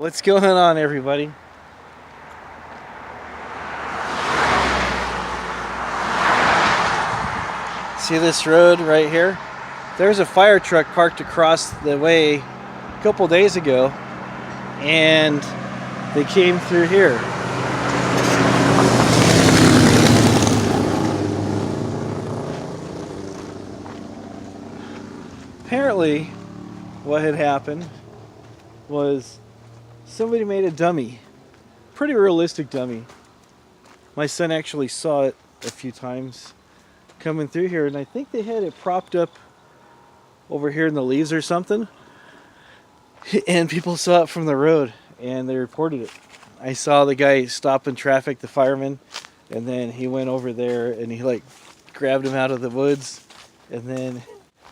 What's going on, everybody? See this road right here? There's a fire truck parked across the way a couple days ago, and they came through here. Apparently, what had happened was somebody made a dummy. Pretty realistic dummy. My son actually saw it a few times coming through here, and I think they had it propped up over here in the leaves or something, and people saw it from the road and they reported it. I saw the guy stopping traffic, the fireman, and then he went over there and he grabbed him out of the woods, and then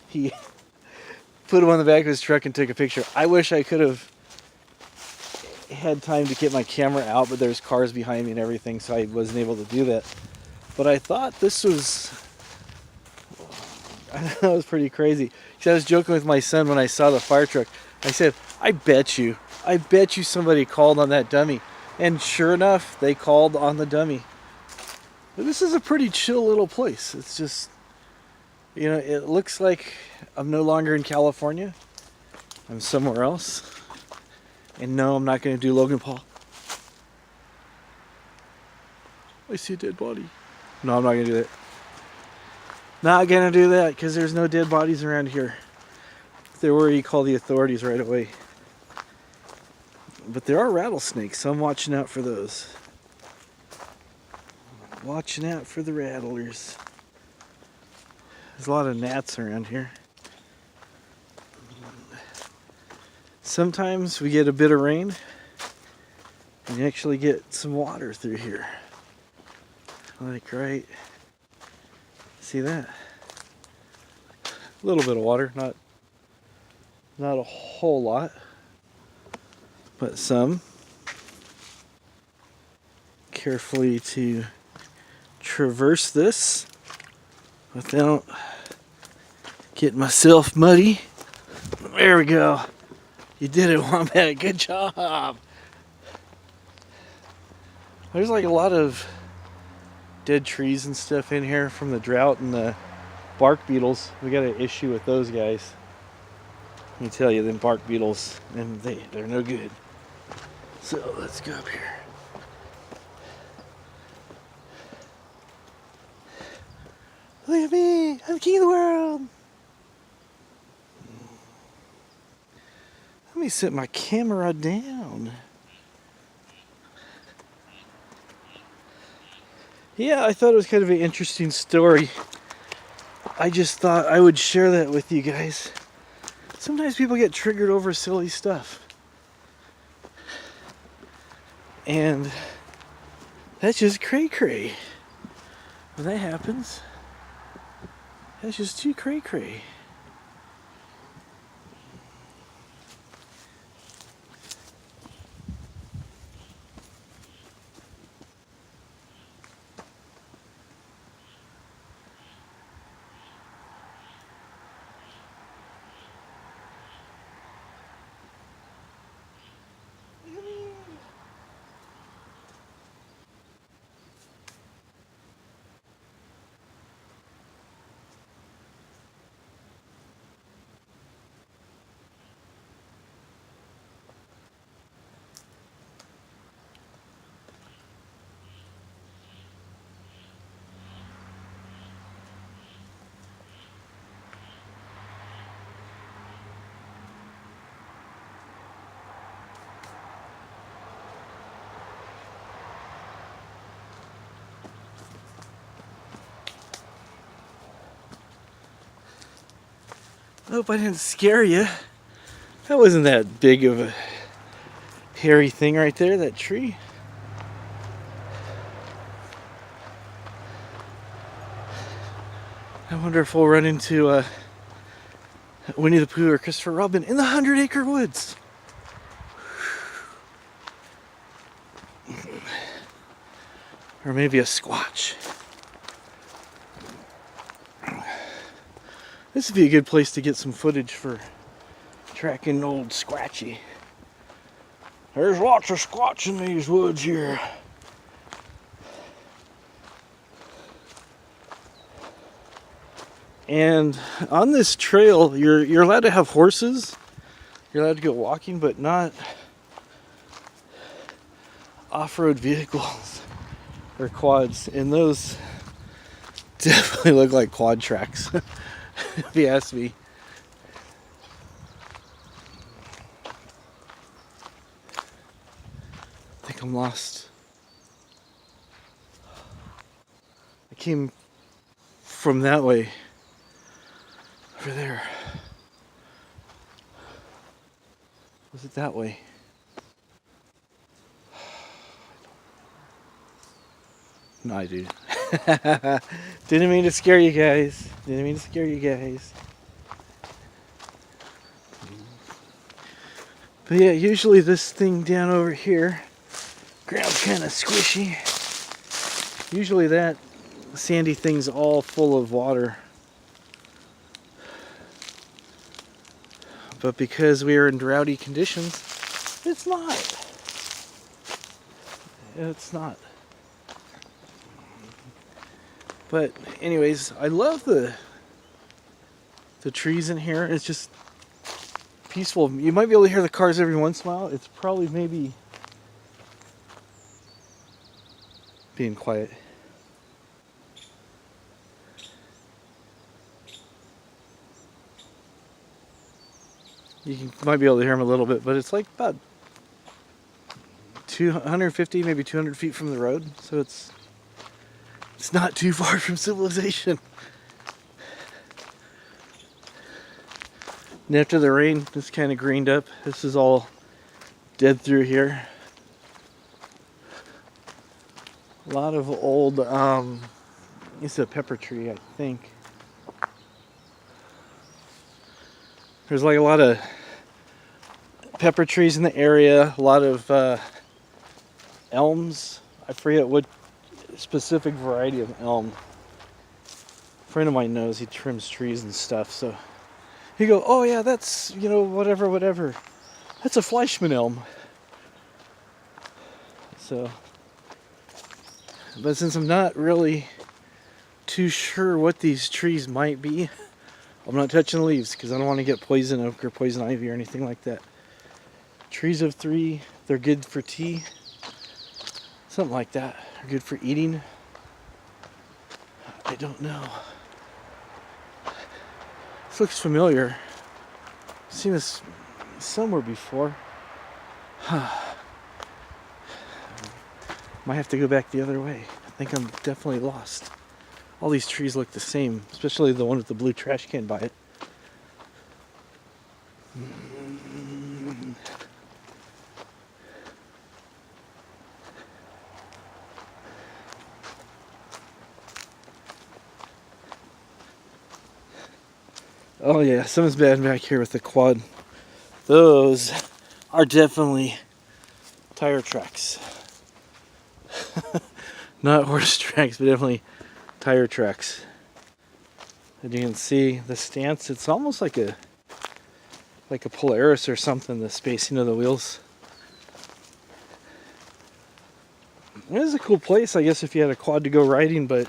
he put him on the back of his truck and took a picture. I wish I could have had time to get my camera out, but there's cars behind me and everything, so I wasn't able to do that. But I thought this was, I thought it was pretty crazy. I was joking with my son when I saw the fire truck. I said, I bet you somebody called on that dummy. And sure enough, they called on the dummy. But this is a pretty chill little place. It's just, it looks like I'm no longer in California. I'm somewhere else. And no, I'm not going to do Logan Paul. I see a dead body. No, I'm not going to do that. Not going to do that because there's no dead bodies around here. If there were, you call the authorities right away. But there are rattlesnakes, so I'm watching out for those. Watching out for the rattlers. There's a lot of gnats around here. Sometimes we get a bit of rain and you actually get some water through here. Like right, see that? A little bit of water, not a whole lot, but some. Carefully to traverse this without getting myself muddy. There we go. You did it, Wombat. Good job. There's like a lot of dead trees and stuff in here from the drought and the bark beetles. We got an issue with those guys. Let me tell you, them bark beetles, and they're no good. So let's go up here. Look at me, I'm king of the world. Let me set my camera down. Yeah, I thought it was kind of an interesting story. I just thought I would share that with you guys. Sometimes people get triggered over silly stuff. And that's just cray-cray. When that happens, that's just too cray-cray. I hope I didn't scare you. That wasn't that big of a hairy thing right there, that tree. I wonder if we'll run into Winnie the Pooh or Christopher Robin in the 100-acre woods. Or maybe a Squatch. This would be a good place to get some footage for tracking old Squatchy. There's lots of squats in these woods here. And on this trail, you're allowed to have horses. You're allowed to go walking, but not off-road vehicles or quads. And those definitely look like quad tracks, if you ask me. I think I'm lost. I came from that way. Over there. Was it that way? No, I do. Didn't mean to scare you guys. Didn't mean to scare you guys. But yeah, usually this thing down over here, ground's kind of squishy. Usually that sandy thing's all full of water. But because we are in droughty conditions, it's not. It's not. But anyways, I love the trees in here. It's just peaceful. You might be able to hear the cars every once in a while. It's probably maybe being quiet. Might be able to hear them a little bit, but it's like about 250, maybe 200 feet from the road, so it's not too far from civilization. And after the rain, it's kind of greened up. This is all dead through here. A lot of old, it's a pepper tree, I think. There's like a lot of pepper trees in the area, a lot of elms. I forget what specific variety of elm. A friend of mine knows, he trims trees and stuff, so he go, oh yeah, that's, whatever. That's a Fleischmann elm. So, but since I'm not really too sure what these trees might be, I'm not touching the leaves because I don't want to get poison oak or poison ivy or anything like that. Trees of 3, they're good for tea. Something like that. They're good for eating. I don't know. This looks familiar. I've seen this somewhere before. Might have to go back the other way. I think I'm definitely lost. All these trees look the same, especially the one with the blue trash can by it. Oh yeah, something's bad back here with the quad. Those are definitely tire tracks. Not horse tracks, but definitely tire tracks. And you can see the stance, it's almost like a Polaris or something, the spacing of the wheels. It is a cool place, I guess, if you had a quad to go riding, but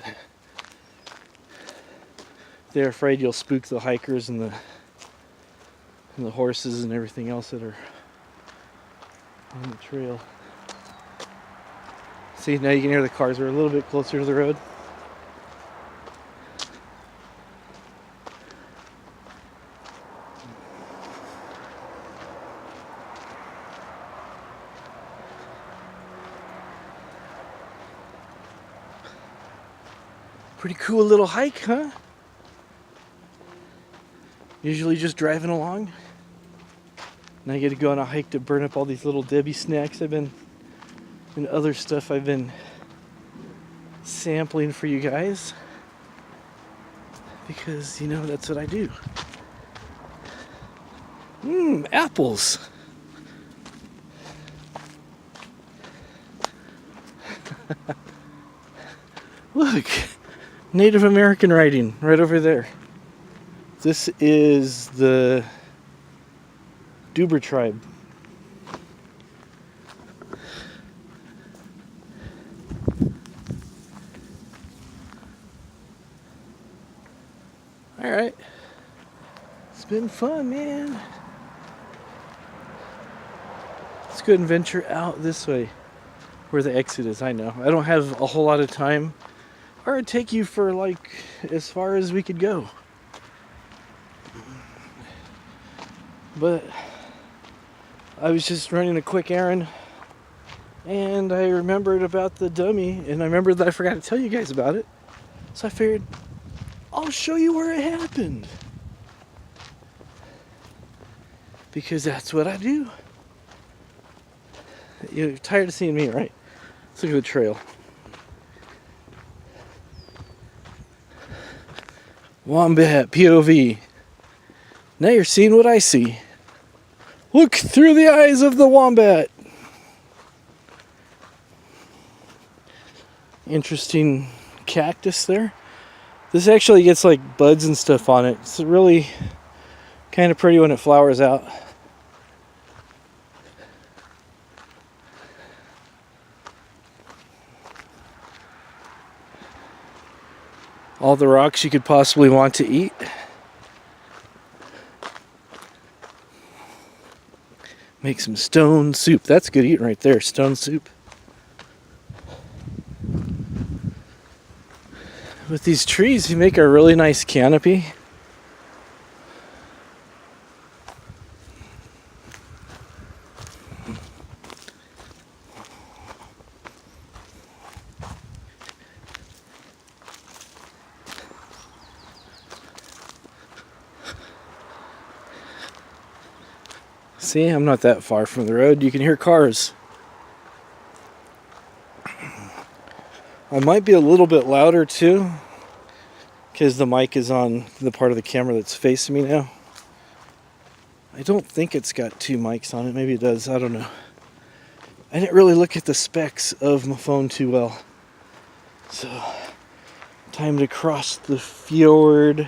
they're afraid you'll spook the hikers and the horses and everything else that are on the trail. See, now you can hear the cars are a little bit closer to the road. Pretty cool little hike, huh? Usually just driving along. Now I get to go on a hike to burn up all these little Debbie snacks and other stuff I've been sampling for you guys. Because, that's what I do. Apples. Look, Native American writing right over there. This is the Duber tribe. Alright. It's been fun, man. Let's go and venture out this way, where the exit is. I know. I don't have a whole lot of time. Or it'd take you for like as far as we could go. But I was just running a quick errand. And I remembered about the dummy. And I remembered that I forgot to tell you guys about it. So I figured, I'll show you where it happened. Because that's what I do. You're tired of seeing me, right? Let's look at the trail. Wombat POV. Now you're seeing what I see. Look through the eyes of the wombat. Interesting cactus there. This actually gets like buds and stuff on it. It's really kind of pretty when it flowers out. All the rocks you could possibly want to eat. Make some stone soup. That's good eating right there, stone soup. With these trees, you make a really nice canopy. See, I'm not that far from the road. You can hear cars. I might be a little bit louder too, because the mic is on the part of the camera that's facing me now. I don't think it's got two mics on it. Maybe it does. I don't know. I didn't really look at the specs of my phone too well. So, time to cross the fjord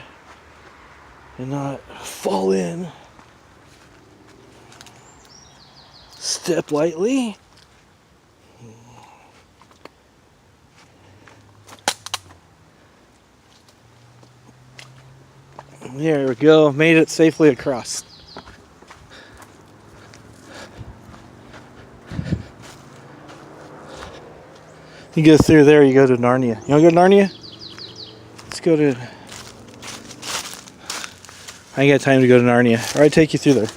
and not fall in. Step lightly. There we go. Made it safely across. You go through there, you go to Narnia. You want to go to Narnia? Let's go to... I ain't got time to go to Narnia. Alright, take you through there.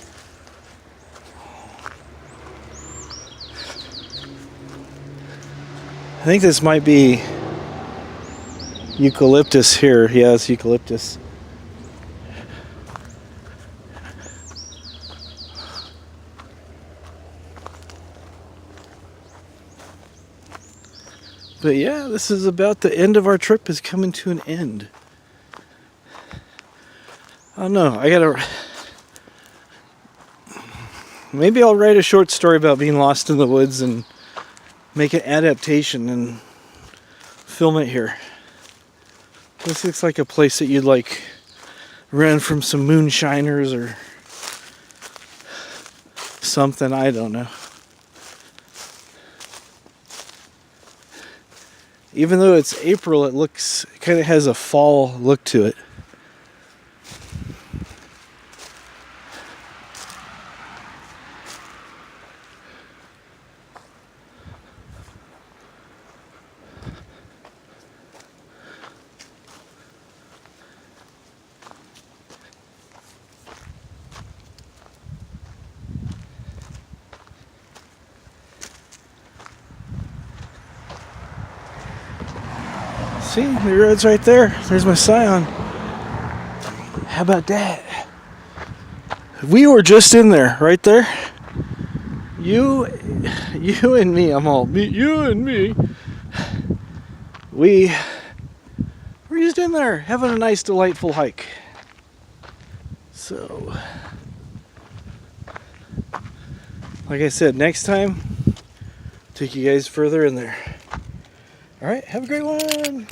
I think this might be eucalyptus here. Yeah, it's eucalyptus. But yeah, this is about the end of our trip is coming to an end. I don't know. Maybe I'll write a short story about being lost in the woods and make an adaptation and film it here. This looks like a place that you'd like run from some moonshiners or something. I don't know. Even though it's April, it kind of has a fall look to it. See, the road's right there. There's my Scion. How about that? We were just in there, right there. You and me. You and me. We're just in there having a nice, delightful hike. So, like I said, next time, take you guys further in there. All right, have a great one.